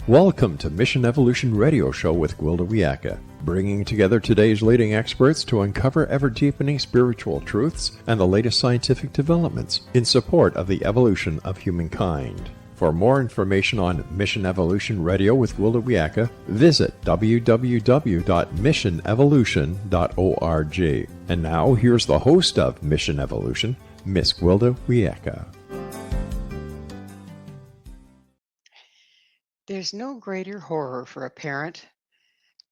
Welcome to Mission Evolution Radio Show with Gwilda Wiyaka, bringing together today's leading experts to uncover ever-deepening spiritual truths and the latest scientific developments in support of the evolution of humankind. For more information on Mission Evolution Radio with Gwilda Wiyaka, visit www.missionevolution.org. And now, here's the host of Mission Evolution, Miss Gwilda Wiyaka. There's no greater horror for a parent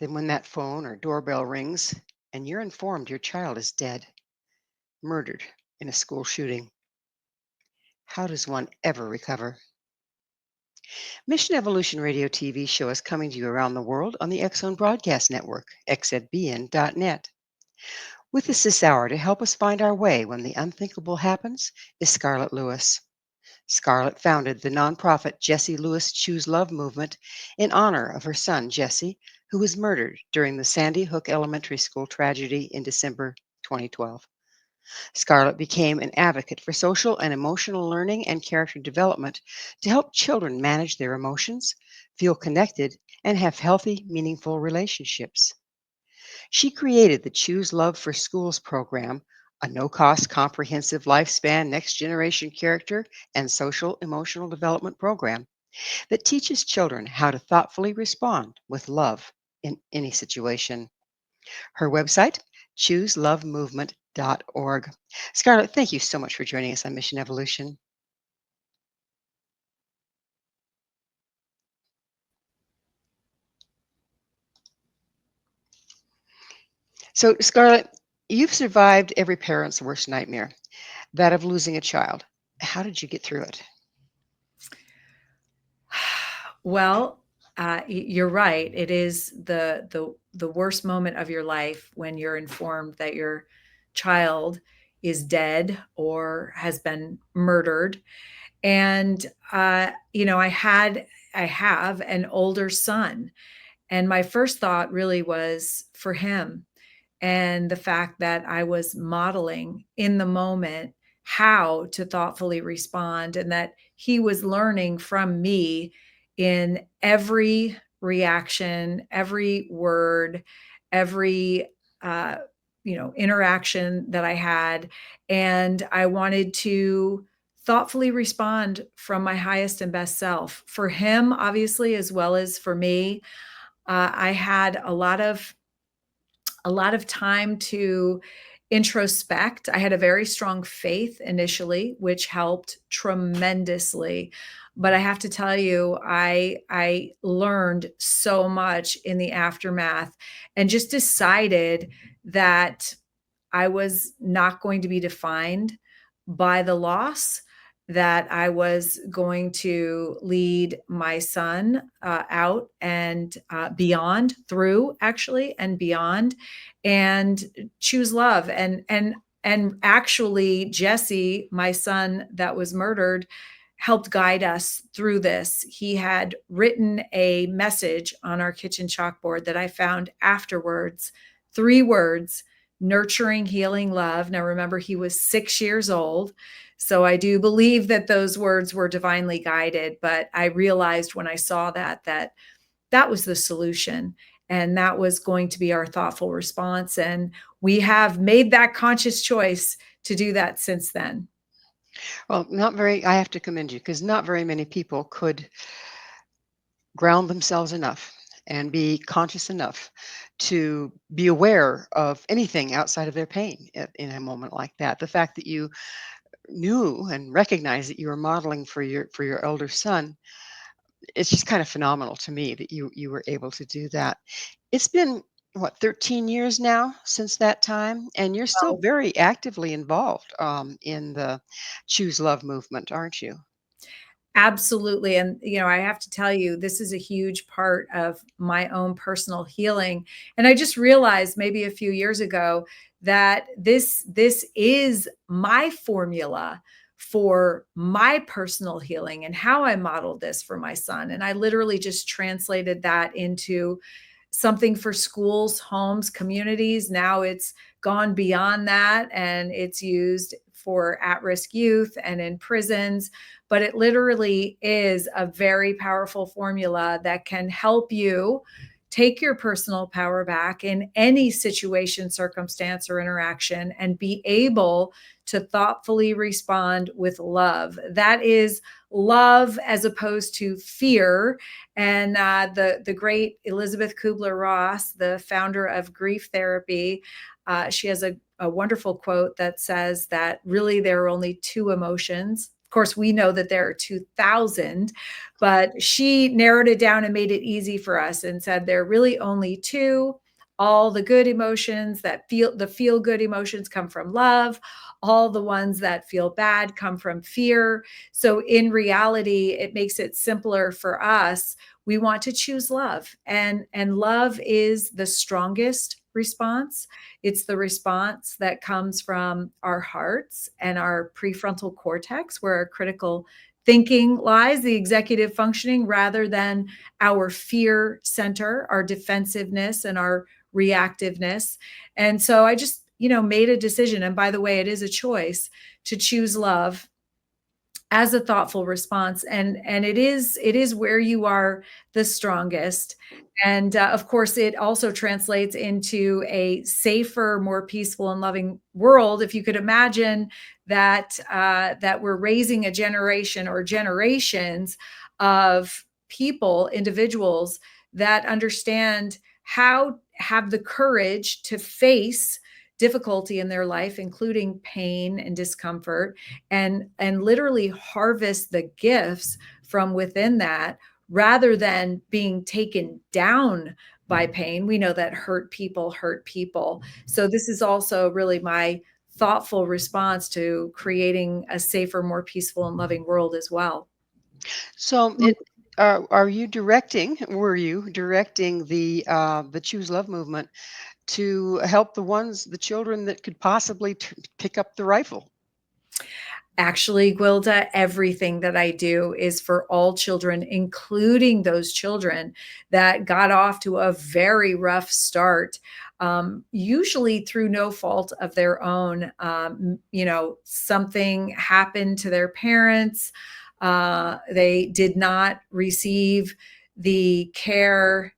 than when that phone or doorbell rings and you're informed your child is dead, murdered in a school shooting. How does one ever recover? Mission Evolution Radio TV show is coming to you around the world on the X Zone Broadcast Network, xzbn.net. With us this hour to help us find our way when the unthinkable happens is Scarlett Lewis. Scarlett founded the nonprofit Jessie Lewis Choose Love movement in honor of her son, Jesse, who was murdered during the Sandy Hook Elementary School tragedy in December 2012. Scarlett became an advocate for social and emotional learning and character development to help children manage their emotions, feel connected, and have healthy, meaningful relationships. She created the Choose Love for Schools program, a no-cost, comprehensive lifespan, next-generation character and social emotional development program that teaches children how to thoughtfully respond with love in any situation. Her website, chooselovemovement.org. Scarlett, thank you so much for joining us on Mission Evolution. So, Scarlett, you've survived every parent's worst nightmare, that of losing a child. How did you get through it? Well, you're right. It is the worst moment of your life when you're informed that your child is dead or has been murdered. And I have an older son, and my first thought really was for him, and the fact that I was modeling in the moment how to thoughtfully respond, and that he was learning from me in every reaction, every word, every interaction that I had. And I wanted to thoughtfully respond from my highest and best self for him, obviously, as well as for me. I had a lot of time to introspect. I had a very strong faith initially, which helped tremendously. But I have to tell you, I learned so much in the aftermath and just decided that I was not going to be defined by the loss, that I was going to lead my son out and beyond, through actually, and beyond, and choose love. And actually, Jesse, my son that was murdered, helped guide us through this. He had written a message on our kitchen chalkboard that I found afterwards, 3 words: nurturing, healing, love. Now, remember, he was 6 years old. So I do believe that those words were divinely guided, but I realized when I saw that was the solution, and that was going to be our thoughtful response. And we have made that conscious choice to do that since then. Well, I have to commend you because not very many people could ground themselves enough and be conscious enough to be aware of anything outside of their pain in a moment like that. The fact that you knew and recognized that you were modeling for your elder son, it's just kind of phenomenal to me that you were able to do that. It's been, what, 13 years now since that time, and you're still very actively involved in the Choose Love movement, aren't you? Absolutely. And, I have to tell you, this is a huge part of my own personal healing. And I just realized maybe a few years ago that this is my formula for my personal healing and how I modeled this for my son. And I literally just translated that into something for schools, homes, communities. Now it's gone beyond that, and it's used for at-risk youth and in prisons, but it literally is a very powerful formula that can help you take your personal power back in any situation, circumstance, or interaction, and be able to thoughtfully respond with love. That is love as opposed to fear. And the great Elizabeth Kubler-Ross, the founder of grief therapy, she has a wonderful quote that says that really there are only two emotions. Of course, we know that there are 2,000, but she narrowed it down and made it easy for us and said there are really only two. All the good emotions that feel good emotions come from love. All the ones that feel bad come from fear. So in reality, it makes it simpler for us. We want to choose love, and love is the strongest response. It's the response that comes from our hearts and our prefrontal cortex, where our critical thinking lies, the executive functioning, rather than our fear center, our defensiveness and our reactiveness. And so I just, made a decision. And by the way, it is a choice to choose love as a thoughtful response. And it is where you are the strongest. And of course, it also translates into a safer, more peaceful and loving world. If you could imagine that we're raising a generation or generations of people, individuals that understand how have the courage to face difficulty in their life, including pain and discomfort, and literally harvest the gifts from within that, rather than being taken down by pain. We know that hurt people hurt people. So this is also really my thoughtful response to creating a safer, more peaceful and loving world as well. So were you directing the Choose Love movement to help the children that could possibly pick up the rifle? Actually, Gwilda, everything that I do is for all children, including those children that got off to a very rough start, usually through no fault of their own. Something happened to their parents. They did not receive the care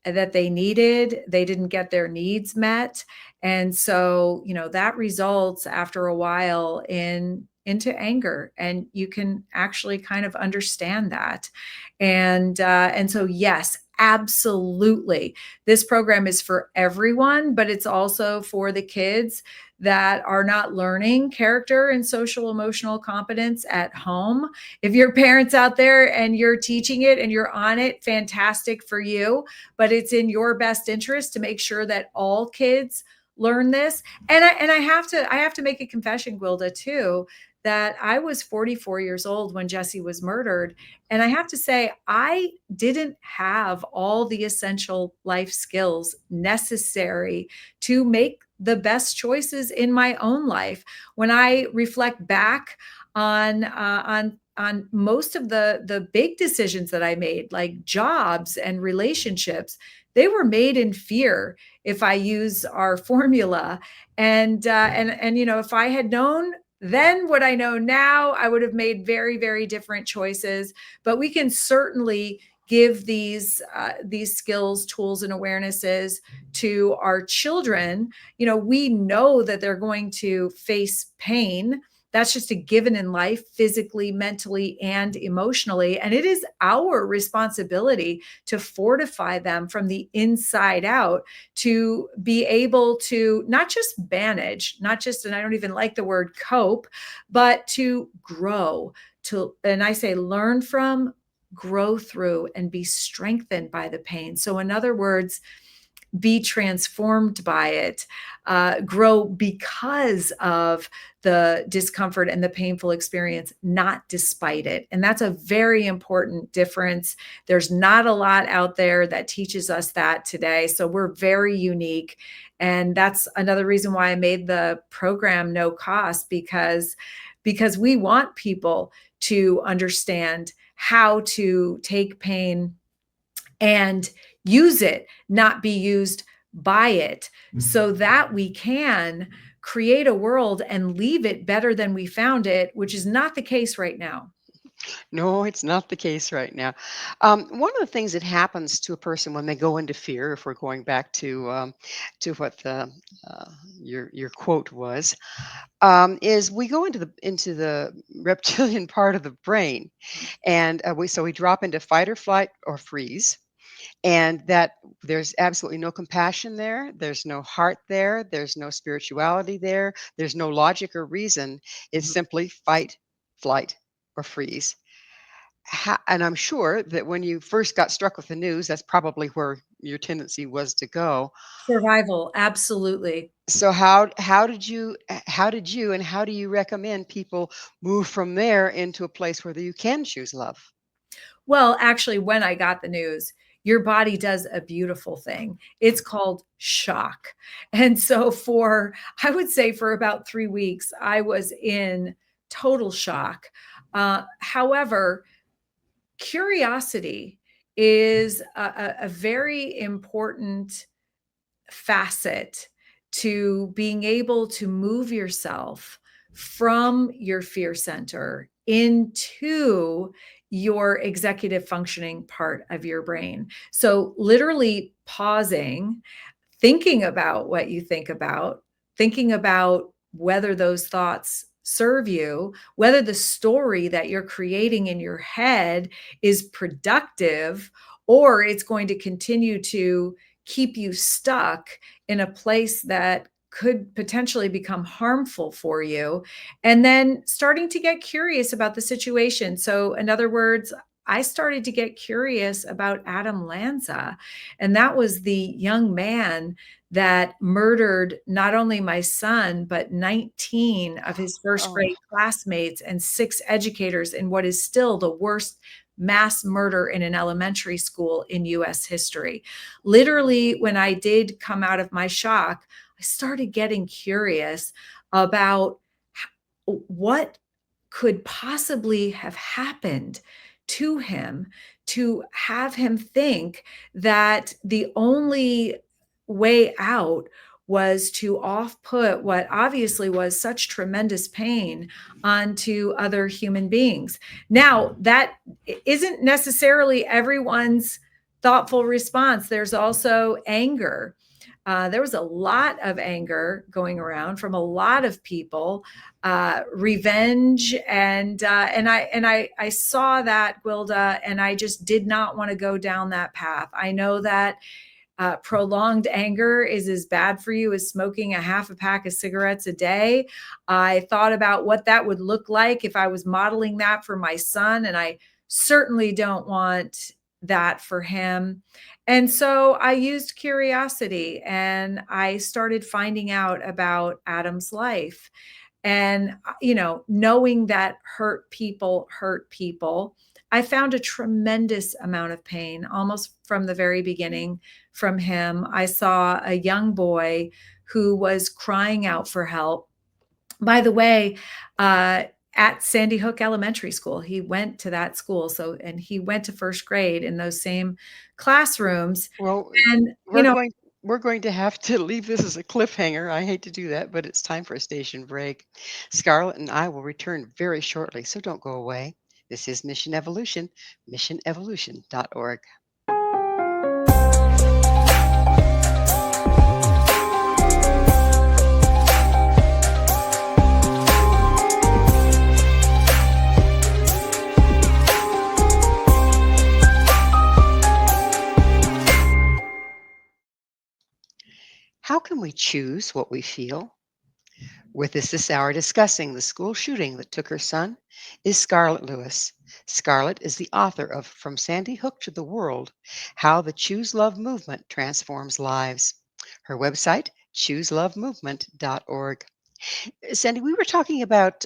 that they needed. They didn't get their needs met. And so, that results after a while into anger, and you can actually kind of understand that. And so, yes, absolutely. This program is for everyone, but it's also for the kids that are not learning character and social emotional competence at home. If your parents out there and you're teaching it and you're on it, fantastic for you. But it's in your best interest to make sure that all kids learn this. And I have to make a confession, Gwilda, too, that I was 44 years old when Jesse was murdered. And I have to say, I didn't have all the essential life skills necessary to make the best choices in my own life. When I reflect back on most of the big decisions that I made, like jobs and relationships, they were made in fear. If I use our formula, and if I had known then what I know now, I would have made very, very different choices. But we can certainly give these skills, tools, and awarenesses to our children. We know that they're going to face pain. That's just a given in life, physically, mentally, and emotionally. And it is our responsibility to fortify them from the inside out, to be able to not just manage, and I don't even like the word cope, but to grow, and I say learn from, grow through, and be strengthened by the pain. So in other words, be transformed by it, grow because of the discomfort and the painful experience, not despite it. And that's a very important difference. There's not a lot out there that teaches us that today. So we're very unique. And that's another reason why I made the program no cost, because we want people to understand how to take pain and use it, not be used by it, so that we can create a world and leave it better than we found it, which is not the case right now. No, it's not the case right now. One of the things that happens to a person when they go into fear, if we're going back to what uh, your quote was, is we go into the reptilian part of the brain, and we drop into fight or flight or freeze, and that there's absolutely no compassion there, there's no heart there, there's no spirituality there, there's no logic or reason. It's Mhm. simply fight, flight, or freeze. And I'm sure that when you first got struck with the news, that's probably where your tendency was to go. Survival, absolutely. So how did you and how do you recommend people move from there into a place where you can choose love? Well, actually, when I got the news, your body does a beautiful thing. It's called shock. And so I would say for about 3 weeks, I was in total shock. However, curiosity is a very important facet to being able to move yourself from your fear center into your executive functioning part of your brain. So, literally pausing, thinking about what you think about, thinking about whether those thoughts serve you, whether the story that you're creating in your head is productive or it's going to continue to keep you stuck in a place that could potentially become harmful for you. And then starting to get curious about the situation. So, in other words, I started to get curious about Adam Lanza, and that was the young man that murdered not only my son, but 19 of his first Oh, grade classmates and 6 educators in what is still the worst mass murder in an elementary school in US history. Literally, when I did come out of my shock, I started getting curious about what could possibly have happened to him to have him think that the only way out was to off put what obviously was such tremendous pain onto other human beings. Now, that isn't necessarily everyone's thoughtful response. There's also anger. There was a lot of anger going around from a lot of people, revenge, and I saw that, Gwilda, and I just did not want to go down that path. I know that prolonged anger is as bad for you as smoking a half a pack of cigarettes a day. I thought about what that would look like if I was modeling that for my son, and I certainly don't want that for him. And so I used curiosity and I started finding out about Adam's life. And, knowing that hurt people, I found a tremendous amount of pain almost from the very beginning from him. I saw a young boy who was crying out for help. By the way, uh, at Sandy Hook Elementary School, he went to that school. So, and he went to first grade in those same classrooms. well, And, we're going we're going to have to leave this as a cliffhanger. I hate to do that, but it's time for a station break. Scarlett and I will return very shortly, so don't go away. This is Mission Evolution, missionevolution.org. How can we choose what we feel? With us this hour discussing the school shooting that took her son is Scarlett Lewis. Scarlett is the author of From Sandy Hook to the World: How the Choose Love Movement Transforms Lives. Her website, chooselovemovement.org. Sandy, we were talking about,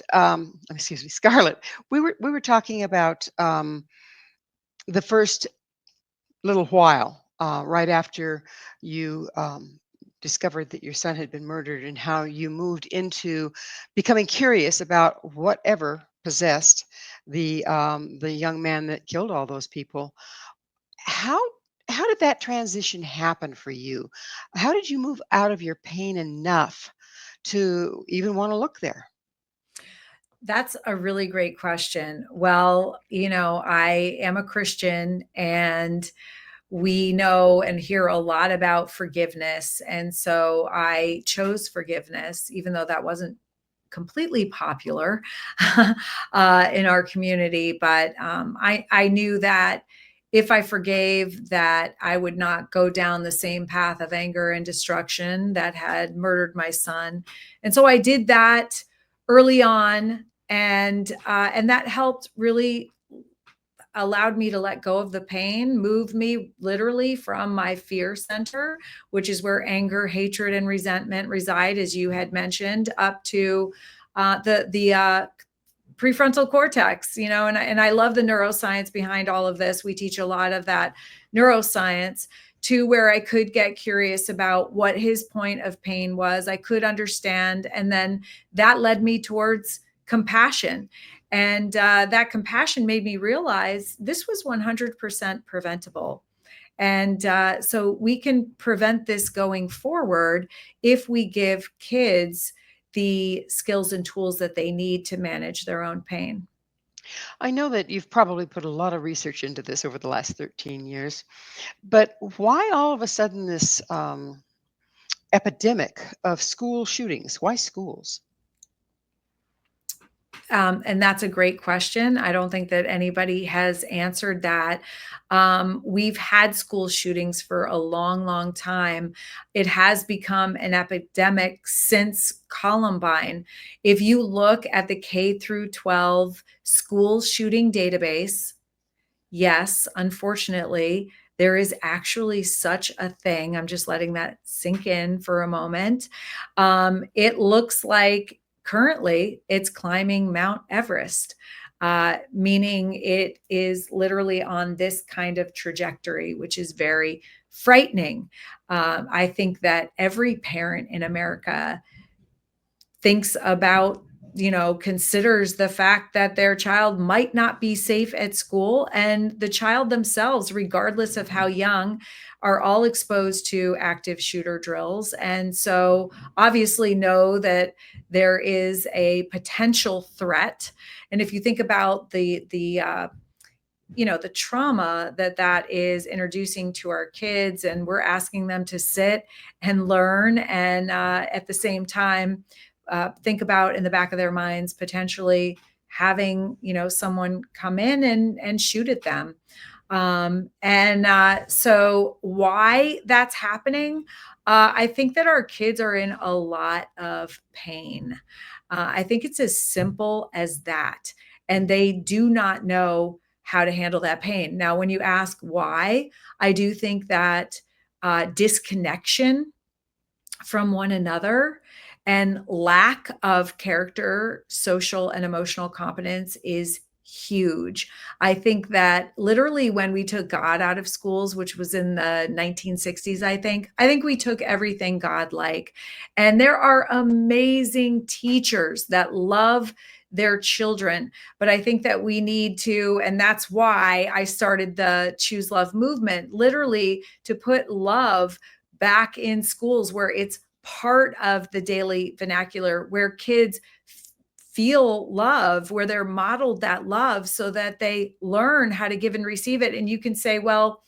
excuse me, Scarlett, we were talking about the first little while right after you discovered that your son had been murdered and how you moved into becoming curious about whatever possessed the young man that killed all those people. How how did that transition happen for you? How did you move out of your pain enough to even want to look there? That's a really great question. Well, I am a Christian, and we know and hear a lot about forgiveness. And so I chose forgiveness, even though that wasn't completely popular in our community. But I knew that if I forgave, that I would not go down the same path of anger and destruction that had murdered my son. And so I did that early on, and that helped really allowed me to let go of the pain, moved me literally from my fear center, which is where anger, hatred, and resentment reside, as you had mentioned, up to the prefrontal cortex. And I love the neuroscience behind all of this. We teach a lot of that neuroscience, to where I could get curious about what his point of pain was. I could understand, and then that led me towards compassion. And that compassion made me realize this was 100% preventable. And so we can prevent this going forward if we give kids the skills and tools that they need to manage their own pain. I know that you've probably put a lot of research into this over the last 13 years, but why all of a sudden this epidemic of school shootings? Why schools? And that's a great question. I don't think that anybody has answered that. We've had school shootings for a long, long time. It has become an epidemic since Columbine. If you look at the K through 12 school shooting database, yes, unfortunately, there is actually such a thing. I'm just letting that sink in for a moment. It looks like currently it's climbing Mount Everest, meaning it is literally on this kind of trajectory, which is very frightening. I think that every parent in America thinks about, considers the fact that their child might not be safe at school, and the child themselves, regardless of how young, are all exposed to active shooter drills. And so obviously know that there is a potential threat. And if you think about the trauma that is introducing to our kids, and we're asking them to sit and learn, and at the same time think about in the back of their minds potentially having someone come in and shoot at them. So why that's happening, I think that our kids are in a lot of pain. I think it's as simple as that, and they do not know how to handle that pain. Now, when you ask why, I do think that disconnection from one another and lack of character, social, and emotional competence is huge. I think that literally when we took God out of schools, which was in the 1960s, I think we took everything God-like. And there are amazing teachers that love their children, but I think that we need to, and that's why I started the Choose Love movement, literally to put love back in schools, where it's part of the daily vernacular, where kids feel love, where they're modeled that love so that they learn how to give and receive it. And you can say, well,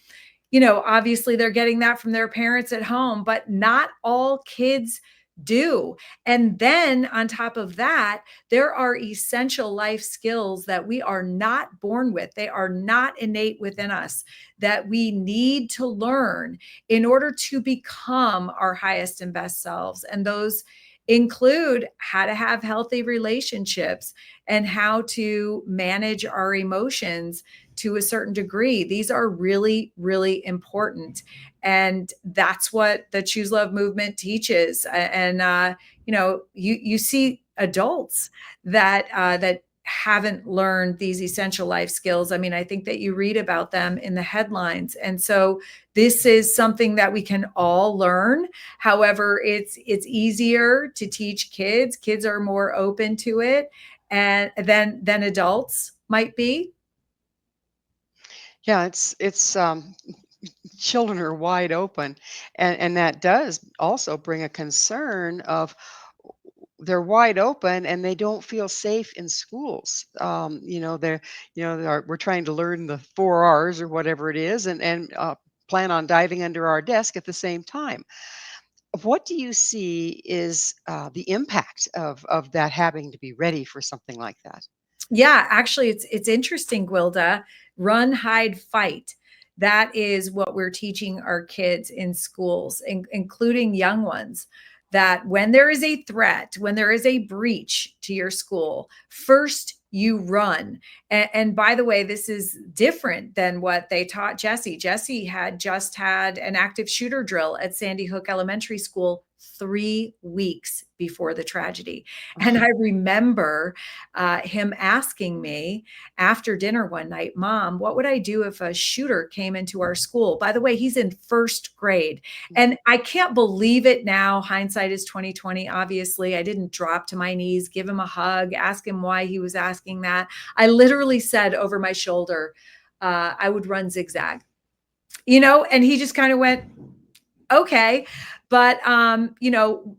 obviously they're getting that from their parents at home, but not all kids do. And then on top of that, there are essential life skills that we are not born with. They are not innate within us, that we need to learn in order to become our highest and best selves. And those include how to have healthy relationships and how to manage our emotions to a certain degree. These are really, really important. And that's what the Choose Love movement teaches. And you see adults that haven't learned these essential life skills. I mean, I think that you read about them in the headlines. And so this is something that we can all learn. However, it's easier to teach kids. Kids are more open to it and than adults might be. Yeah, it's children are wide open, and that does also bring a concern of they're wide open and they don't feel safe in schools. They're, we're trying to learn the 4 R's or whatever it is, and plan on diving under our desk at the same time. What do you see is the impact of that having to be ready for something like that? Yeah, actually, it's interesting, Gwilda. Run, hide, fight. That is what we're teaching our kids in schools, including young ones. That when there is a threat, when there is a breach to your school, first you run. And by the way, this is different than what they taught Jesse. Jesse had just had an active shooter drill at Sandy Hook Elementary School 3 weeks before the tragedy. And I remember him asking me after dinner one night, Mom, what would I do if a shooter came into our school? By the way, he's in first grade. And I can't believe it now. Hindsight is 2020. Obviously, I didn't drop to my knees, give him a hug, ask him why he was asking that. I literally said over my shoulder, I would run zigzag, and he just kind of went, okay. But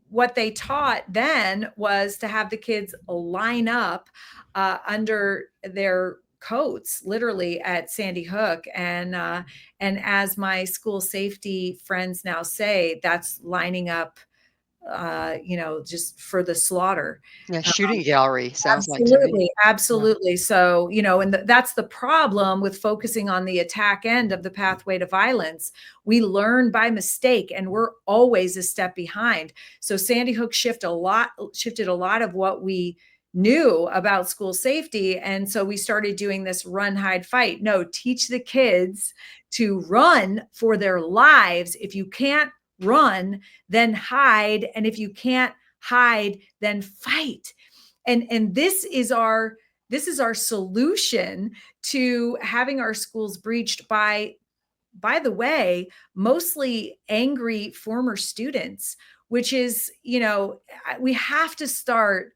what they taught then was to have the kids line up under their coats, literally at Sandy Hook. And as my school safety friends now say, that's lining up, just for the slaughter. Yeah, shooting gallery sounds like to me. Absolutely, Yeah. absolutely. So, and that's the problem with focusing on the attack end of the pathway to violence. We learn by mistake, and we're always a step behind. So Sandy Hook shifted a lot of what we knew about school safety. And so we started doing this run, hide, fight. No, teach the kids to run for their lives. If you can't run, then hide. And if you can't hide, then fight. And this is our solution to having our schools breached by the way, mostly angry former students, which is, we have to start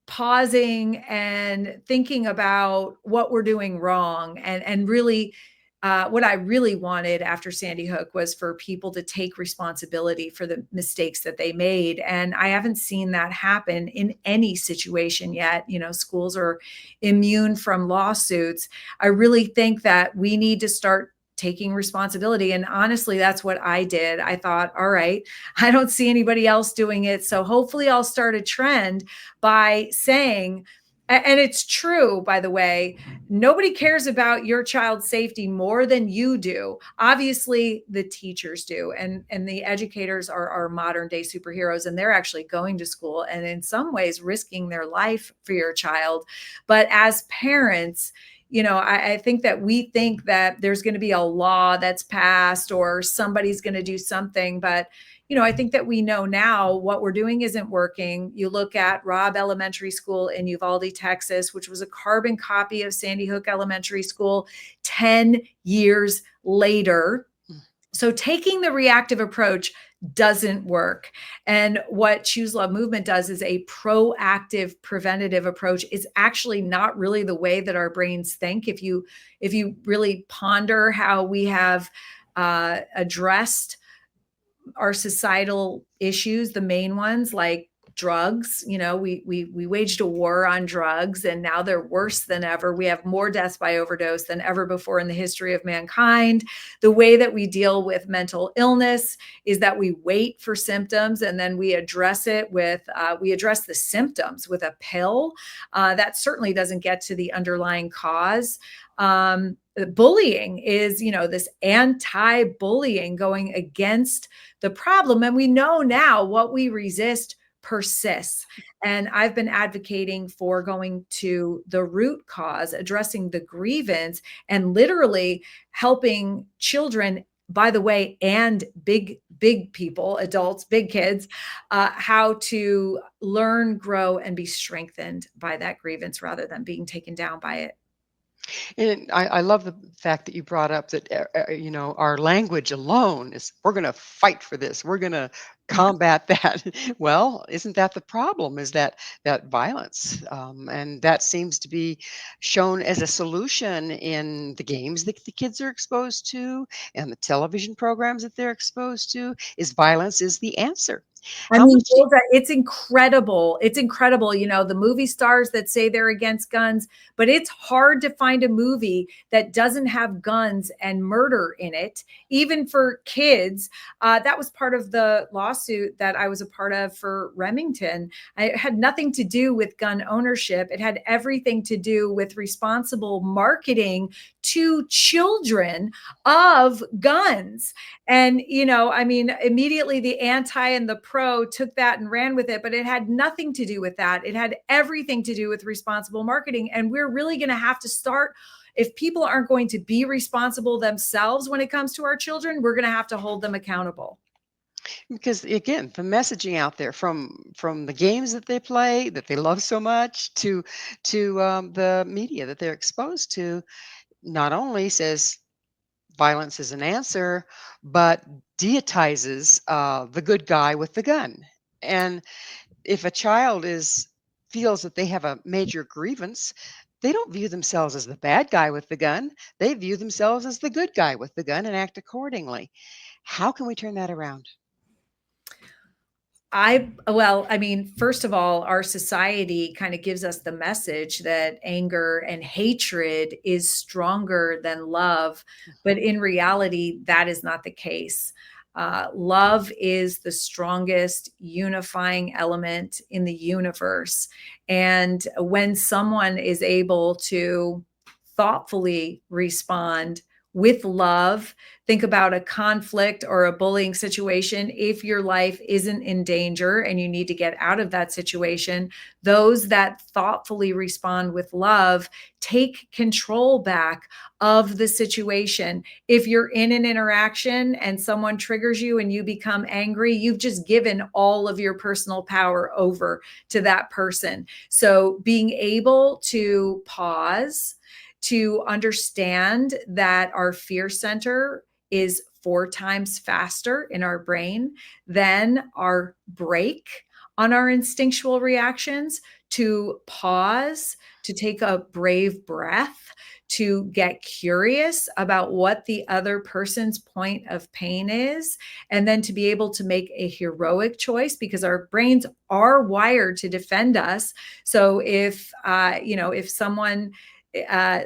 pausing and thinking about what we're doing wrong. And really, what I really wanted after Sandy Hook was for people to take responsibility for the mistakes that they made. And I haven't seen that happen in any situation yet. Schools are immune from lawsuits. I really think that we need to start taking responsibility. And honestly, that's what I did. I thought, all right, I don't see anybody else doing it. So hopefully I'll start a trend by saying, and it's true, by the way, nobody cares about your child's safety more than you do. Obviously, the teachers do, and the educators are our modern day superheroes, and they're actually going to school and in some ways risking their life for your child. But as parents, I think that we think that there's going to be a law that's passed or somebody's going to do something, but I think that we know now what we're doing isn't working. You look at Robb Elementary School in Uvalde, Texas, which was a carbon copy of Sandy Hook Elementary School 10 years later. So taking the reactive approach doesn't work. And what Choose Love Movement does is a proactive, preventative approach. It's actually not really the way that our brains think. If you really ponder how we have addressed our societal issues, the main ones like drugs, we waged a war on drugs and now they're worse than ever. We have more deaths by overdose than ever before in the history of mankind. The way that we deal with mental illness is that we wait for symptoms and then we address it with, we address the symptoms with a pill. That certainly doesn't get to the underlying cause. Bullying is, this anti-bullying going against the problem. And we know now what we resist persists. And I've been advocating for going to the root cause, addressing the grievance, and literally helping children, by the way, and big people, adults, big kids, how to learn, grow, and be strengthened by that grievance rather than being taken down by it. And I love the fact that you brought up that our language alone is, we're going to fight for this. We're going to combat that. Well, isn't that the problem? Is that violence, and that seems to be shown as a solution in the games that the kids are exposed to and the television programs that they're exposed to. Is violence is the answer. I How mean, much do Gwilda, it's incredible. It's incredible. The movie stars that say they're against guns, but it's hard to find a movie that doesn't have guns and murder in it, even for kids. That was part of the lawsuit that I was a part of for Remington. It had nothing to do with gun ownership. It had everything to do with responsible marketing to children of guns. And, I mean, immediately the anti and the pro took that and ran with it, but it had nothing to do with that. It had everything to do with responsible marketing. And we're really going to have to start, if people aren't going to be responsible themselves when it comes to our children, we're going to have to hold them accountable. because again, the messaging out there from the games that they play that they love so much to the media that they're exposed to not only says violence is an answer, but deitizes the good guy with the gun. And if a child is feels that they have a major grievance, they don't view themselves as the bad guy with the gun. They view themselves as the good guy with the gun and act accordingly. How can we turn that around? Well, I mean, first of all, our society kind of gives us the message that anger and hatred is stronger than love. But in reality, that is not the case. Love is the strongest unifying element in the universe. And when someone is able to thoughtfully respond with love, think about a conflict or a bullying situation. If your life isn't in danger and you need to get out of that situation, those that thoughtfully respond with love take control back of the situation. If you're in an interaction and someone triggers you and you become angry, you've just given all of your personal power over to that person. So being able to pause, to understand that our fear center is 4 times faster in our brain than our brake on our instinctual reactions, to pause, to take a brave breath, to get curious about what the other person's point of pain is, and then to be able to make a heroic choice, because our brains are wired to defend us. So if someone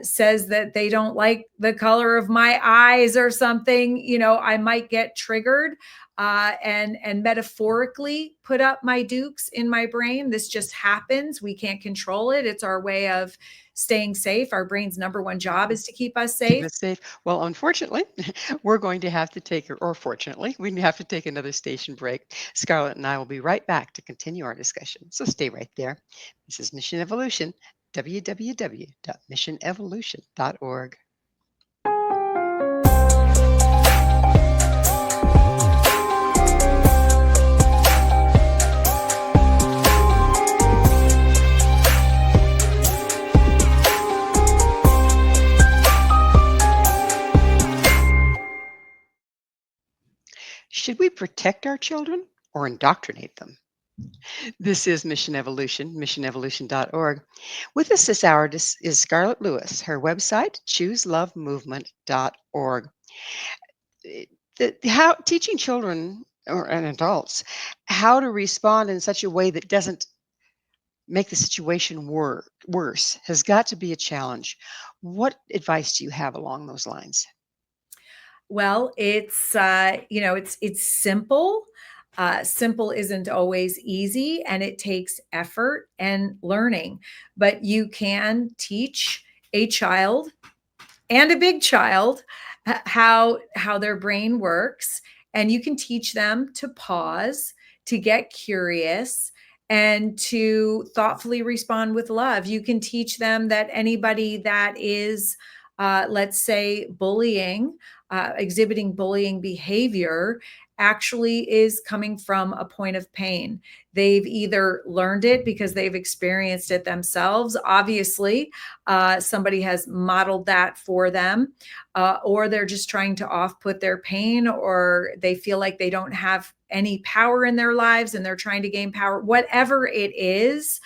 says that they don't like the color of my eyes or something, I might get triggered and metaphorically put up my dukes in my brain. This just happens. We can't control it. It's our way of staying safe. Our brain's number one job is to keep us Keep safe. us safe. Well, unfortunately, we're going to have to take, or fortunately, we have to take another station break. Scarlett and I will be right back to continue our discussion. So stay right there. This is Mission Evolution, www.missionevolution.org. Should we protect our children or indoctrinate them? This is Mission Evolution, missionevolution.org. With us this hour is Scarlett Lewis. Her website, chooselovemovement.org. How teaching children and adults how to respond in such a way that doesn't make the situation worse has got to be a challenge. What advice do you have along those lines? Well, it's simple. Simple isn't always easy, and it takes effort and learning. But you can teach a child and a big child how their brain works, and you can teach them to pause, to get curious, and to thoughtfully respond with love. You can teach them that anybody that is let's say bullying, exhibiting bullying behavior, actually is coming from a point of pain. They've either learned it because they've experienced it themselves. Obviously, somebody has modeled that for them, or they're just trying to off-put their pain, or they feel like they don't have any power in their lives and they're trying to gain power. Whatever it is,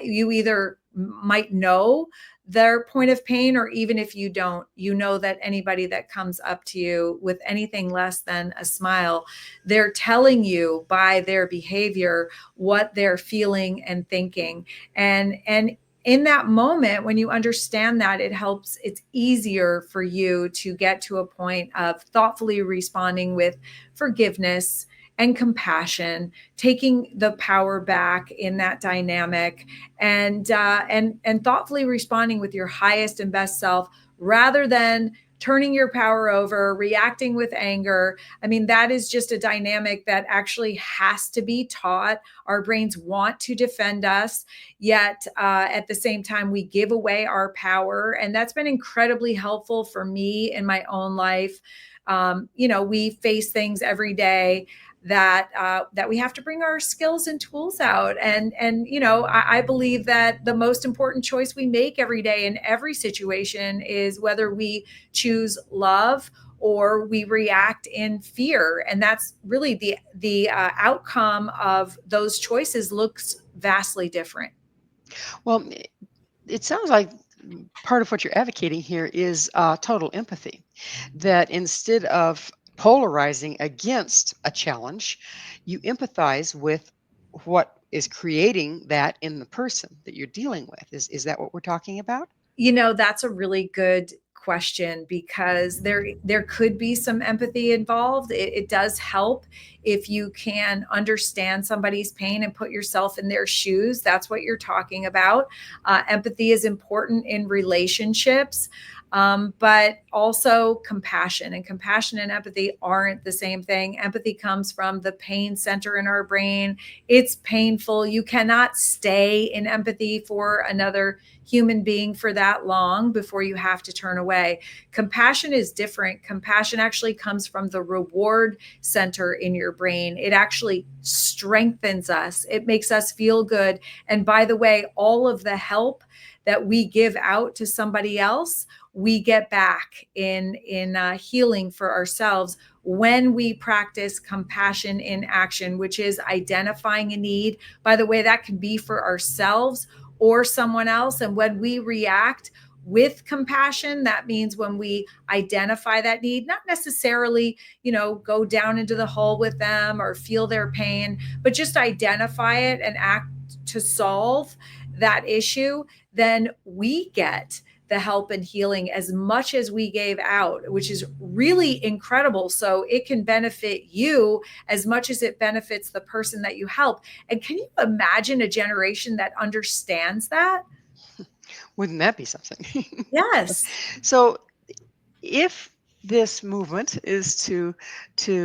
you either might know their point of pain, or even if you don't, you know that anybody that comes up to you with anything less than a smile, they're telling you by their behavior what they're feeling and thinking. And in that moment, when you understand that, it's easier for you to get to a point of thoughtfully responding with forgiveness and compassion, taking the power back in that dynamic, and thoughtfully responding with your highest and best self, rather than turning your power over, reacting with anger. I mean, that is just a dynamic that actually has to be taught. Our brains want to defend us, yet at the same time, we give away our power. And that's been incredibly helpful for me in my own life. We face things every day that we have to bring our skills and tools out. And I believe that the most important choice we make every day in every situation is whether we choose love or we react in fear. And that's really the outcome of those choices looks vastly different. Well, it sounds like part of what you're advocating here is total empathy, that instead of polarizing against a challenge, you empathize with what is creating that in the person that you're dealing with. Is that what we're talking about? That's a really good question, because there could be some empathy involved. It does help if you can understand somebody's pain and put yourself in their shoes. That's what you're talking about. Empathy is important in relationships. But also compassion. And compassion and empathy aren't the same thing. Empathy comes from the pain center in our brain. It's painful. You cannot stay in empathy for another human being for that long before you have to turn away. Compassion is different. Compassion actually comes from the reward center in your brain. It actually strengthens us. It makes us feel good. And by the way, all of the help that we give out to somebody else, we get back in healing for ourselves when we practice compassion in action, which is identifying a need. By the way, that can be for ourselves or someone else. And when we react with compassion, that means when we identify that need, not necessarily, go down into the hole with them or feel their pain, but just identify it and act to solve that issue, then we get the help and healing as much as we gave out, which is really incredible. So it can benefit you as much as it benefits the person that you help. And can you imagine a generation that understands that? Wouldn't that be something? Yes. So if this movement is to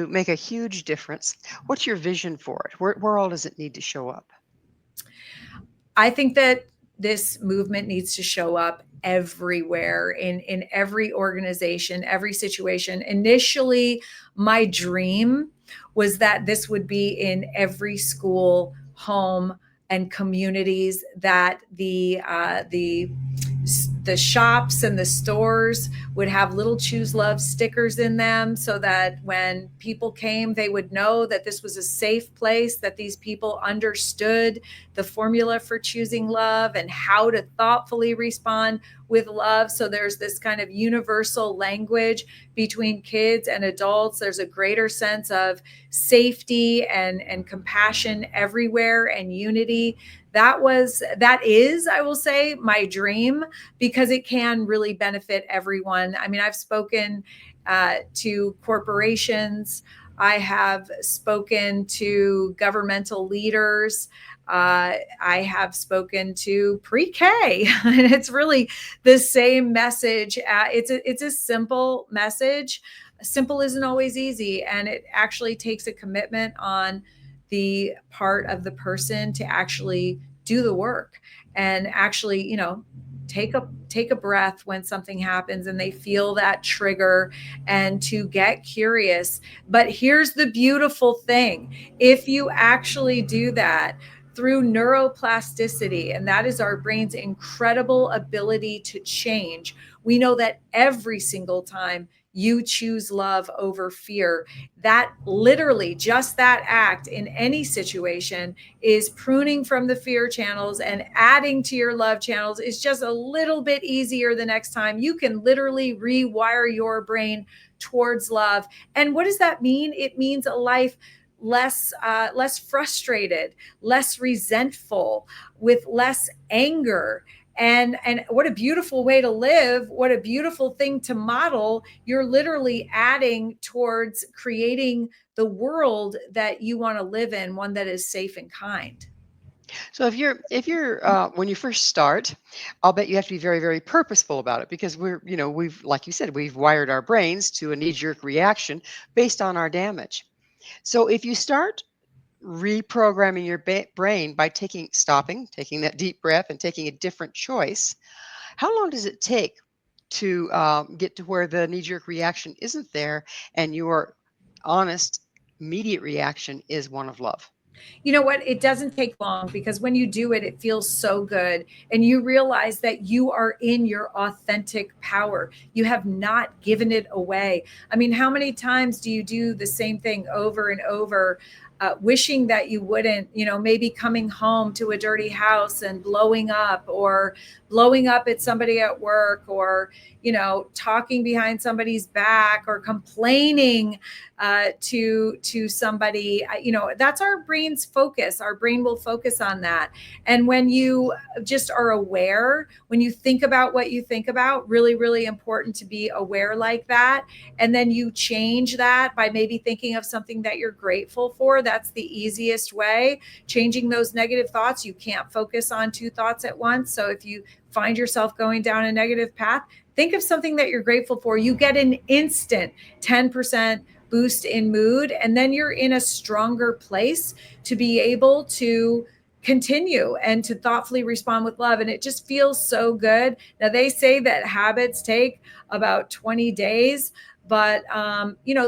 make a huge difference, what's your vision for it? Where all does it need to show up? I think that this movement needs to show up everywhere, in every organization, every situation. Initially, my dream was that this would be in every school, home, and communities, that the shops and the stores would have little choose love stickers in them, so that when people came, they would know that this was a safe place, that these people understood the formula for choosing love and how to thoughtfully respond with love. So there's this kind of universal language between kids and adults. There's a greater sense of safety and compassion everywhere, and unity. That is, I will say, my dream, because it can really benefit everyone. I mean, I've spoken to corporations. I have spoken to governmental leaders. I have spoken to pre-K, and it's really the same message. It's a simple message. Simple isn't always easy, and it actually takes a commitment on the part of the person to actually do the work, and actually, take a breath when something happens and they feel that trigger, and to get curious. But here's the beautiful thing: if you actually do that through neuroplasticity, and that is our brain's incredible ability to change, we know that every single time you choose love over fear. That literally, just that act in any situation is pruning from the fear channels and adding to your love channels. Is just a little bit easier the next time. You can literally rewire your brain towards love. And what does that mean? It means a life less frustrated, less resentful, with less anger. And what a beautiful way to live. What a beautiful thing to model. You're literally adding towards creating the world that you want to live in, one that is safe and kind. So if you're when you first start, I'll bet you have to be very, very purposeful about it because we've, like you said, we've wired our brains to a knee-jerk reaction based on our damage. So if you start reprogramming your brain by taking that deep breath and taking a different choice, how long does it take to get to where the knee-jerk reaction isn't there and your honest, immediate reaction is one of love? You know what? It doesn't take long, because when you do it, it feels so good. And you realize that you are in your authentic power. You have not given it away. I mean, how many times do you do the same thing over and over? Wishing that you wouldn't, maybe coming home to a dirty house and blowing up, or blowing up at somebody at work, or, talking behind somebody's back, or complaining to somebody. That's our brain's focus. Our brain will focus on that. And when you just are aware, when you think about what you think about, really, really important to be aware like that. And then you change that by maybe thinking of something that you're grateful for. That's the easiest way. Changing those negative thoughts. You can't focus on two thoughts at once. So if you find yourself going down a negative path, think of something that you're grateful for. You get an instant 10% boost in mood, and then you're in a stronger place to be able to continue and to thoughtfully respond with love. And it just feels so good. Now, they say that habits take about 20 days. But,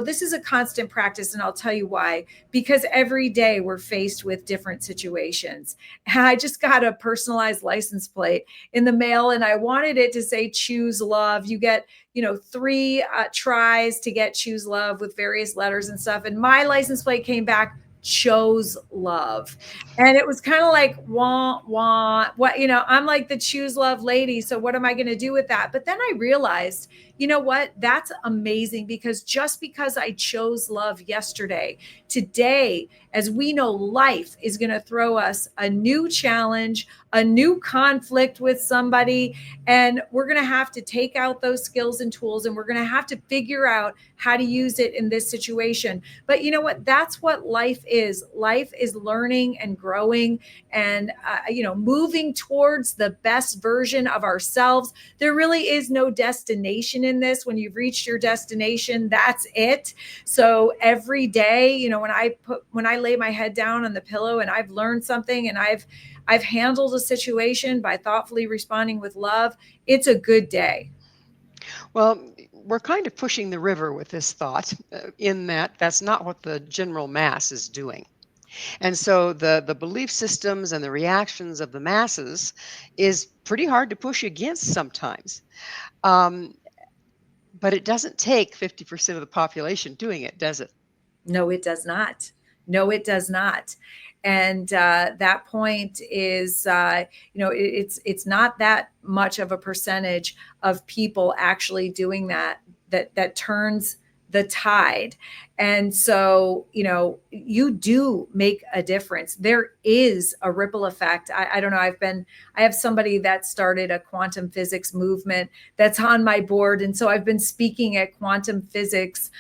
this is a constant practice, and I'll tell you why. Because every day we're faced with different situations. And I just got a personalized license plate in the mail, and I wanted it to say choose love. You get, 3 tries to get choose love with various letters and stuff. And my license plate came back chose love. And it was kind of like, wah, wah, what, I'm like the choose love lady. So what am I going to do with that? But then I realized, you know what? That's amazing, because just because I chose love yesterday, today, as we know, life is going to throw us a new challenge, a new conflict with somebody. And we're going to have to take out those skills and tools, and we're going to have to figure out how to use it in this situation. But you know what? That's what life is. Life is learning and growing and, moving towards the best version of ourselves. There really is no destination in this. When you've reached your destination, that's it. So every day, when I lay my head down on the pillow and I've learned something and I've handled a situation by thoughtfully responding with love, it's a good day. Well, we're kind of pushing the river with this thought, in that that's not what the general mass is doing. And so the belief systems and the reactions of the masses is pretty hard to push against sometimes. Um, but it doesn't take 50% of the population doing it, does it? No, it does not. No, it does not. And that point is, it's not that much of a percentage of people actually doing that turns the tide. And so, you do make a difference. There is a ripple effect. I don't know. I have somebody that started a quantum physics movement that's on my board. And so I've been speaking at quantum physics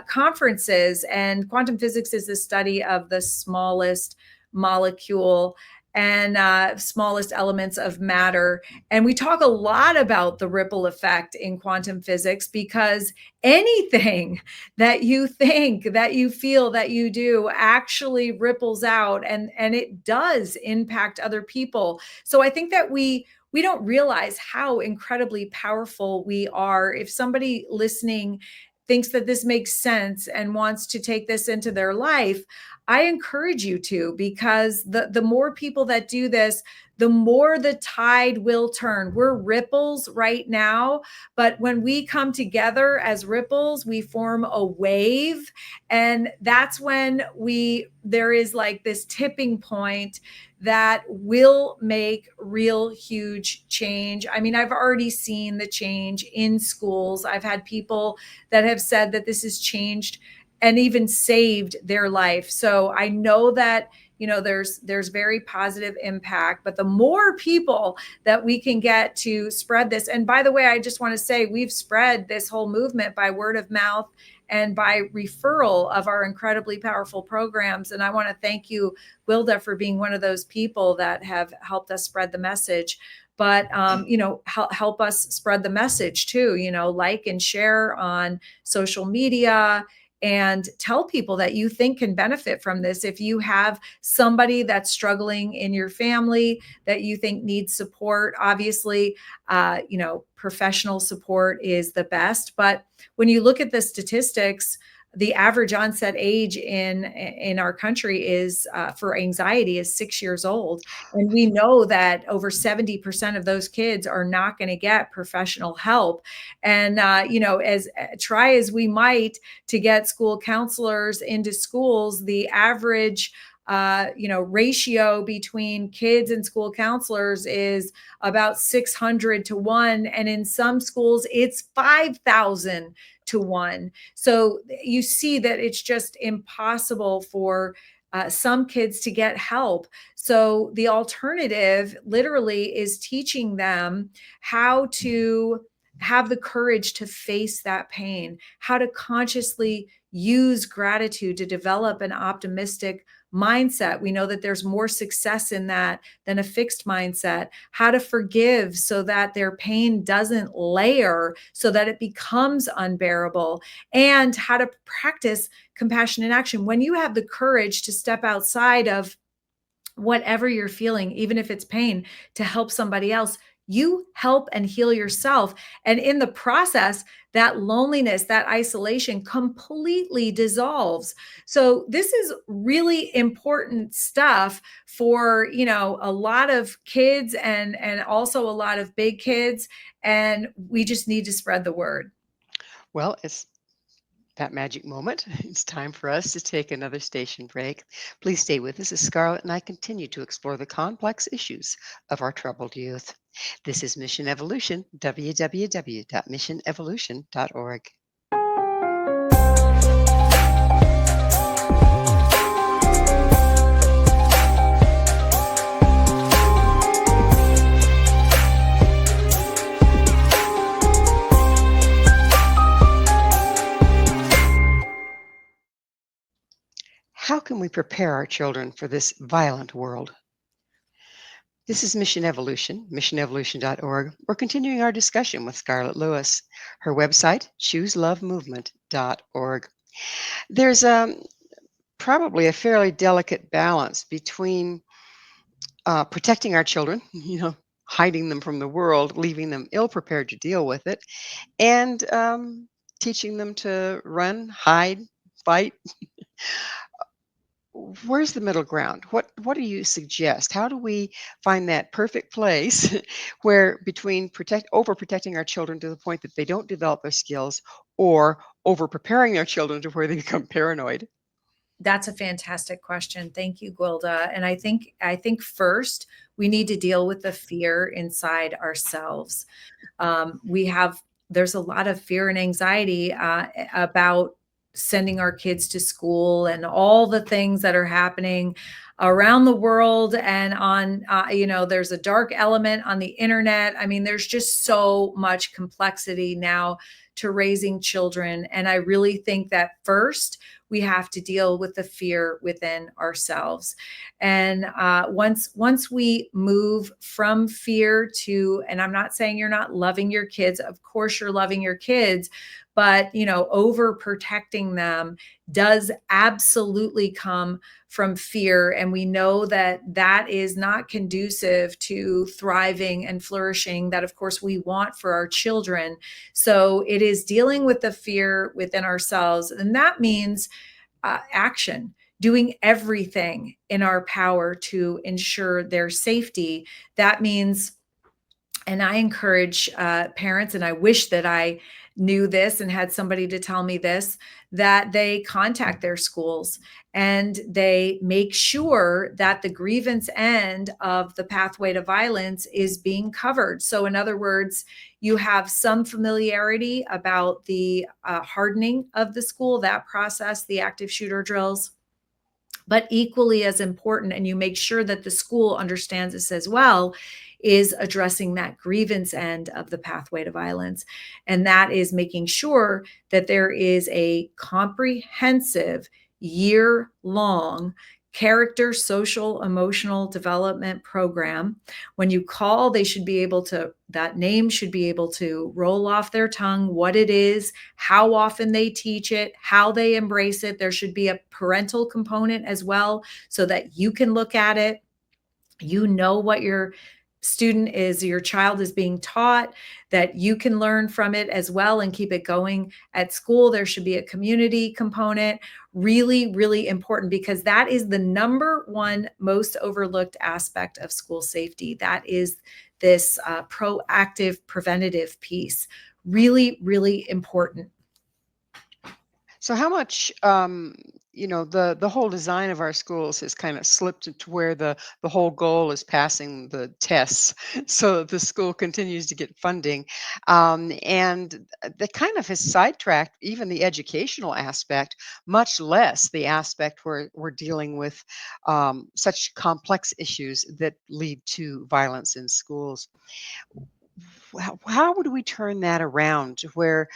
conferences, and quantum physics is the study of the smallest molecule and smallest elements of matter. And we talk a lot about the ripple effect in quantum physics, because anything that you think, that you feel, that you do actually ripples out, and it does impact other people. So I think that we don't realize how incredibly powerful we are. If somebody listening thinks that this makes sense and wants to take this into their life, I encourage you to, because the more people that do this, the more the tide will turn. We're ripples right now, but when we come together as ripples, we form a wave. And that's when there is like this tipping point that will make real huge change. I mean, I've already seen the change in schools. I've had people that have said that this has changed and even saved their life. So I know that, there's very positive impact, but the more people that we can get to spread this. And by the way, I just want to say we've spread this whole movement by word of mouth and by referral of our incredibly powerful programs. And I want to thank you, Gwilda, for being one of those people that have helped us spread the message. But, help us spread the message too, like and share on social media, and tell people that you think can benefit from this. If you have somebody that's struggling in your family that you think needs support, obviously, professional support is the best. But when you look at the statistics, the average onset age in our country is for anxiety is 6 years old. And we know that over 70% of those kids are not going to get professional help. And, as try as we might to get school counselors into schools, the average ratio between kids and school counselors is about 600 to 1. And in some schools, it's 5,000 to 1. So you see that it's just impossible for some kids to get help. So the alternative literally is teaching them how to have the courage to face that pain, how to consciously use gratitude to develop an optimistic mindset. We know that there's more success in that than a fixed mindset. How to forgive so that their pain doesn't layer, so that it becomes unbearable, and how to practice compassion in action. When you have the courage to step outside of whatever you're feeling, even if it's pain, to help somebody else, you help and heal yourself. And in the process, that loneliness, that isolation completely dissolves. So this is really important stuff for, a lot of kids and also a lot of big kids. And we just need to spread the word. Well, it's that magic moment. It's time for us to take another station break. Please stay with us as Scarlett and I continue to explore the complex issues of our troubled youth. This is Mission Evolution, www.missionevolution.org. How can we prepare our children for this violent world? This is Mission Evolution, missionevolution.org. We're continuing our discussion with Scarlett Lewis. Her website, chooselovemovement.org. There's probably a fairly delicate balance between protecting our children, hiding them from the world, leaving them ill-prepared to deal with it, and teaching them to run, hide, fight. Where's the middle ground? What do you suggest? How do we find that perfect place where between overprotecting our children to the point that they don't develop their skills, or over preparing our children to where they become paranoid? That's a fantastic question. Thank you, Gwilda. And I think first we need to deal with the fear inside ourselves. There's a lot of fear and anxiety about sending our kids to school and all the things that are happening around the world, and on there's a dark element on the internet. I mean, there's just so much complexity now to raising children, and I really think that first we have to deal with the fear within ourselves. And once we move from fear to, and I'm not saying you're not loving your kids, of course you're loving your kids, but overprotecting them does absolutely come from fear. And we know that that is not conducive to thriving and flourishing that, of course, we want for our children. So it is dealing with the fear within ourselves. And that means action, doing everything in our power to ensure their safety. That means, and I encourage parents, and I wish that I knew this and had somebody to tell me this, that they contact their schools and they make sure that the grievance end of the pathway to violence is being covered. So in other words, you have some familiarity about the hardening of the school, that process, the active shooter drills. But equally as important, and you make sure that the school understands this as well, is addressing that grievance end of the pathway to violence. And that is making sure that there is a comprehensive, year-long character, social, emotional development program. When you call, they should be able to, that name should be able to roll off their tongue what it is, how often they teach it, how they embrace it. There should be a parental component as well, so that you can look at it. You know what your your child is being taught, that you can learn from it as well and keep it going at school. There should be a community component. Really, really important, because that is the number one most overlooked aspect of school safety. That is this proactive, preventative piece. Really, really important. So how much, the whole design of our schools has kind of slipped to where the whole goal is passing the tests so that the school continues to get funding. And that kind of has sidetracked even the educational aspect, much less the aspect where we're dealing with such complex issues that lead to violence in schools. How would we turn that around to where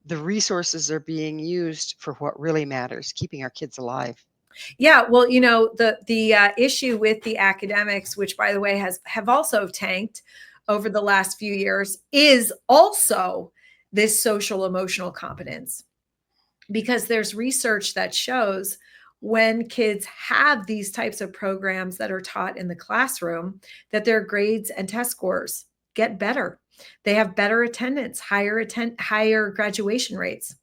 the resources are being used for what really matters, keeping our kids alive? Yeah, well, the issue with the academics, which by the way have also tanked over the last few years, is also this social emotional competence. Because there's research that shows when kids have these types of programs that are taught in the classroom, that their grades and test scores get better. They have better attendance, higher graduation rates,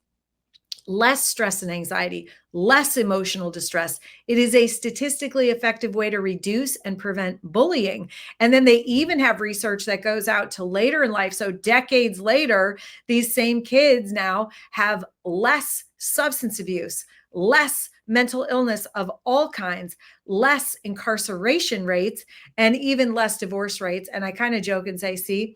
less stress and anxiety, less emotional distress. It is a statistically effective way to reduce and prevent bullying. And then they even have research that goes out to later in life. So decades later, these same kids now have less substance abuse, less mental illness of all kinds, less incarceration rates, and even less divorce rates. And I kind of joke and say, see,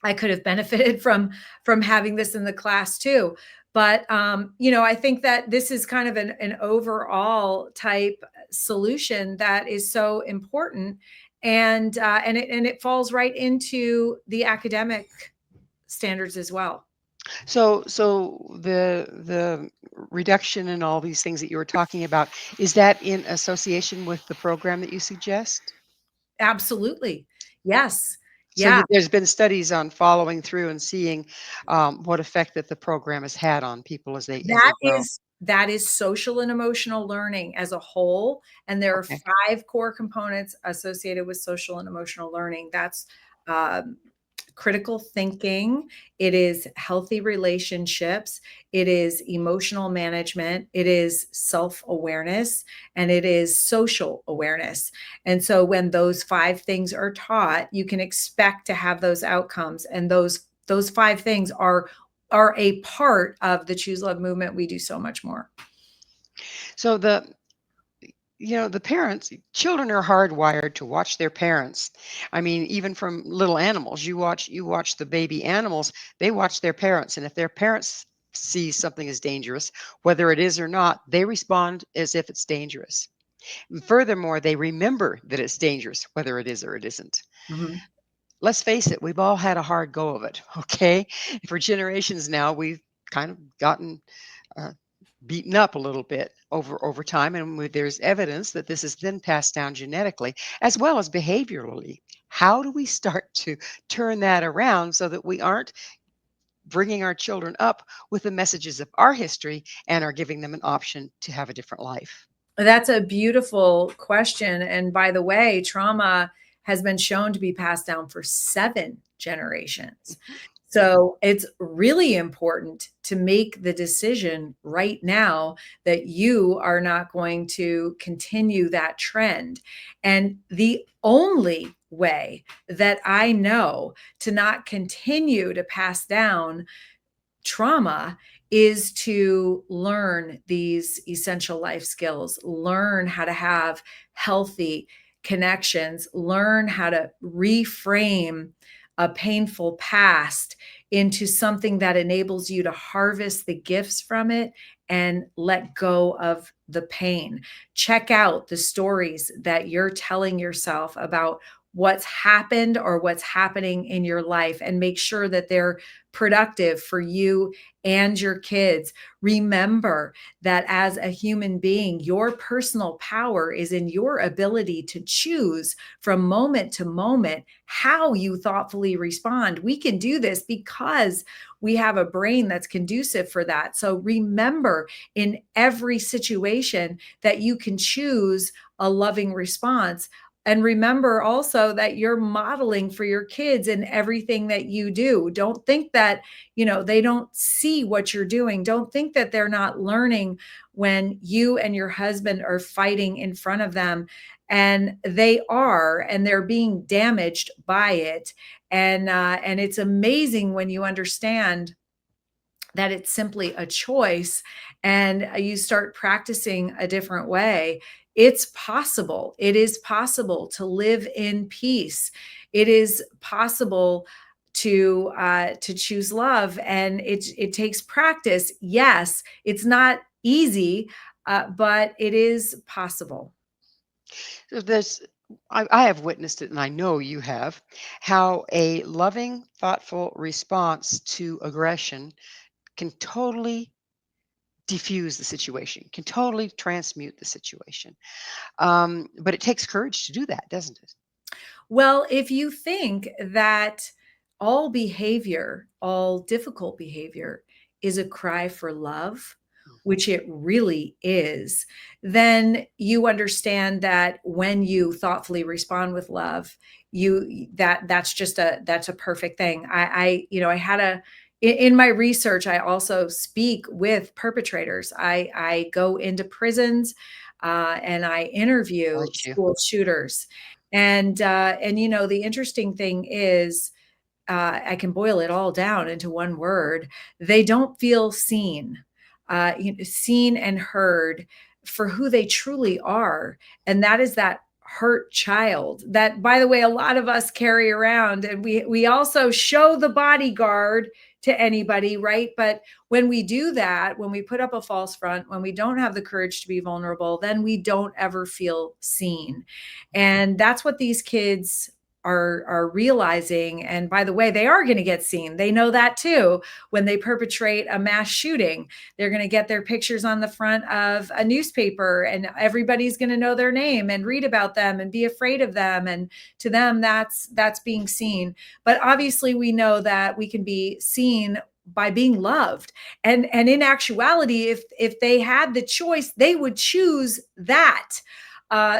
I could have benefited from having this in the class too. But I think that this is kind of an overall type solution that is so important, and it falls right into the academic standards as well. So the reduction in all these things that you were talking about, is that in association with the program that you suggest? Absolutely. Yes. So Yeah. there's been studies on following through and seeing what effect that the program has had on people as they grow. That is social and emotional learning as a whole, and there are Okay. 5 core components associated with social and emotional learning. That's um, critical thinking, it is healthy relationships, it is emotional management, it is self-awareness, and it is social awareness. And so when those 5 things are taught, you can expect to have those outcomes, and those 5 things are a part of the Choose Love movement. We do so much more. So the parents, children are hardwired to watch their parents. I mean, even from little animals, you watch the baby animals, they watch their parents, and if their parents see something as dangerous, whether it is or not, they respond as if it's dangerous. And furthermore, they remember that it's dangerous, whether it is or it isn't. Mhm. Let's face it, we've all had a hard go of it, okay? For generations now, we've kind of gotten uh, beaten up a little bit over time, and there's evidence that this is then passed down genetically as well as behaviorally. How do we start to turn that around so that we aren't bringing our children up with the messages of our history and are giving them an option to have a different life? That's a beautiful question. And by the way, trauma has been shown to be passed down for 7 generations. So it's really important to make the decision right now that you are not going to continue that trend. And the only way that I know to not continue to pass down trauma is to learn these essential life skills, learn how to have healthy connections, learn how to reframe a painful past into something that enables you to harvest the gifts from it and let go of the pain. Check out the stories that you're telling yourself about what's happened or what's happening in your life and make sure that they're productive for you and your kids. Remember that as a human being, your personal power is in your ability to choose from moment to moment how you thoughtfully respond. We can do this because we have a brain that's conducive for that. So remember in every situation that you can choose a loving response. And remember also that you're modeling for your kids in everything that you do. Don't think that, they don't see what you're doing. Don't think that they're not learning when you and your husband are fighting in front of them. And they are, and they're being damaged by it. And it's amazing when you understand that it's simply a choice and you start practicing a different way. It's possible. It is possible to live in peace. It is possible to choose love, and it takes practice. Yes, it's not easy, but it is possible. So I have witnessed it, and I know you have, how a loving, thoughtful response to aggression can totally diffuse the situation, can totally transmute the situation. But it takes courage to do that, doesn't it? Well, if you think that all behavior, all difficult behavior is a cry for love, Mhm. which it really is, then you understand that when you thoughtfully respond with love, that's a perfect thing. I had in my research, I also speak with perpetrators. I go into prisons and I interview Bless you. school shooters. And the interesting thing is, I can boil it all down into one word. They don't feel seen, seen and heard for who they truly are. And that is that hurt child that, by the way, a lot of us carry around. And we also show the bodyguard to anybody, right? But when we do that, when we put up a false front, when we don't have the courage to be vulnerable, then we don't ever feel seen. And that's what these kids are realizing. And by the way, they are going to get seen. They know that too. When they perpetrate a mass shooting, they're going to get their pictures on the front of a newspaper, and everybody's going to know their name and read about them and be afraid of them. And to them, that's being seen. But obviously we know that we can be seen by being loved. And in actuality, if they had the choice, they would choose that.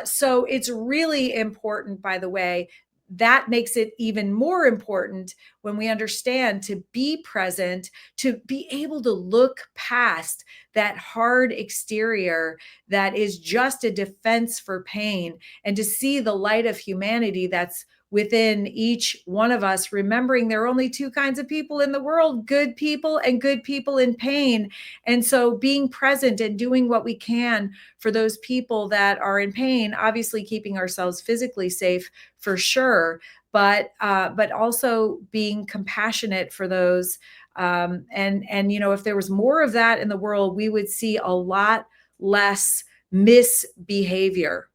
So it's really important, by the way. That makes it even more important when we understand to be present, to be able to look past that hard exterior that is just a defense for pain, and to see the light of humanity that's within each one of us, remembering there are only two kinds of people in the world: good people and good people in pain. And so being present and doing what we can for those people that are in pain, obviously keeping ourselves physically safe for sure, but also being compassionate for those. And if there was more of that in the world, we would see a lot less misbehavior.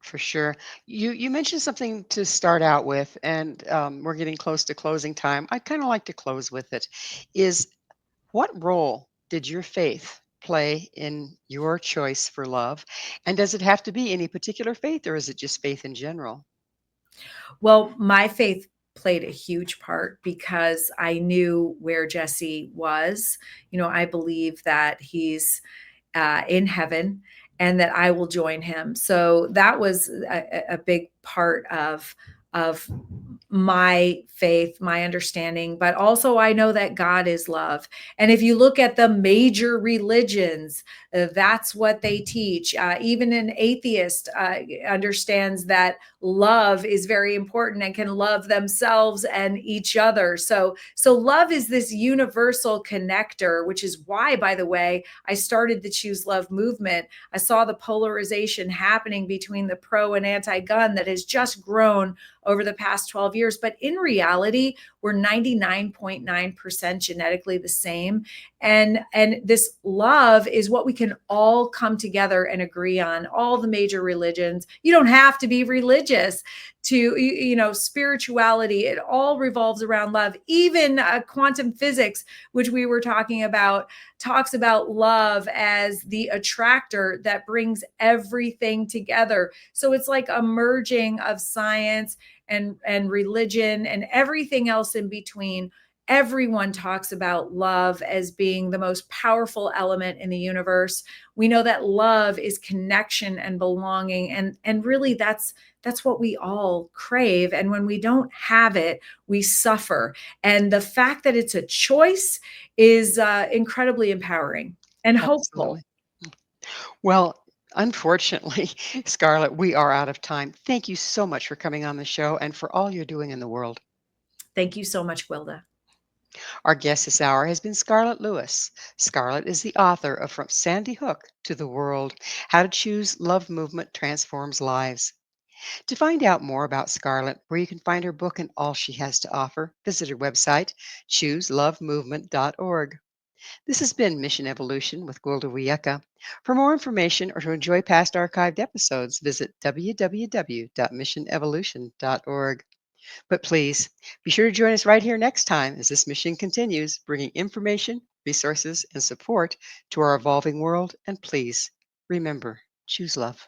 For sure. You mentioned something to start out with, and we're getting close to closing time. I'd kind of like to close with it. Is what role did your faith play in your choice for love? And does it have to be any particular faith, or is it just faith in general? Well, my faith played a huge part because I knew where Jesse was. I believe that he's in heaven and that I will join him. So that was a big part of of my faith, my understanding, but also I know that God is love. And if you look at the major religions, that's what they teach. Even an atheist understands that love is very important and can love themselves and each other. So love is this universal connector, which is why, by the way, I started the Choose Love movement. I saw the polarization happening between the pro and anti-gun that has just grown over the past 12 years. But in reality, we're 99.9% genetically the same. And this love is what we can all come together and agree on. All the major religions. You don't have to be religious to, spirituality. It all revolves around love. Even quantum physics, which we were talking about, talks about love as the attractor that brings everything together. So it's like a merging of science and religion and everything else in between. Everyone talks about love as being the most powerful element in the universe. We know that love is connection and belonging, and really that's what we all crave. And when we don't have it, we suffer. And the fact that it's a choice is incredibly empowering and hopeful. Absolutely. Well, unfortunately, Scarlett, we are out of time. Thank you so much for coming on the show and for all you're doing in the world. Thank you so much, Gwilda. Our guest this hour has been Scarlett Lewis. Scarlett is the author of From Sandy Hook to the World: How to Choose Love Movement Transforms Lives. To find out more about Scarlett, where you can find her book and all she has to offer, visit her website, chooselovemovement.org. This has been Mission Evolution with Gwilda Wiyaka. For more information or to enjoy past archived episodes, visit www.missionevolution.org. But please be sure to join us right here next time as this mission continues, bringing information, resources, and support to our evolving world. And please remember, choose love.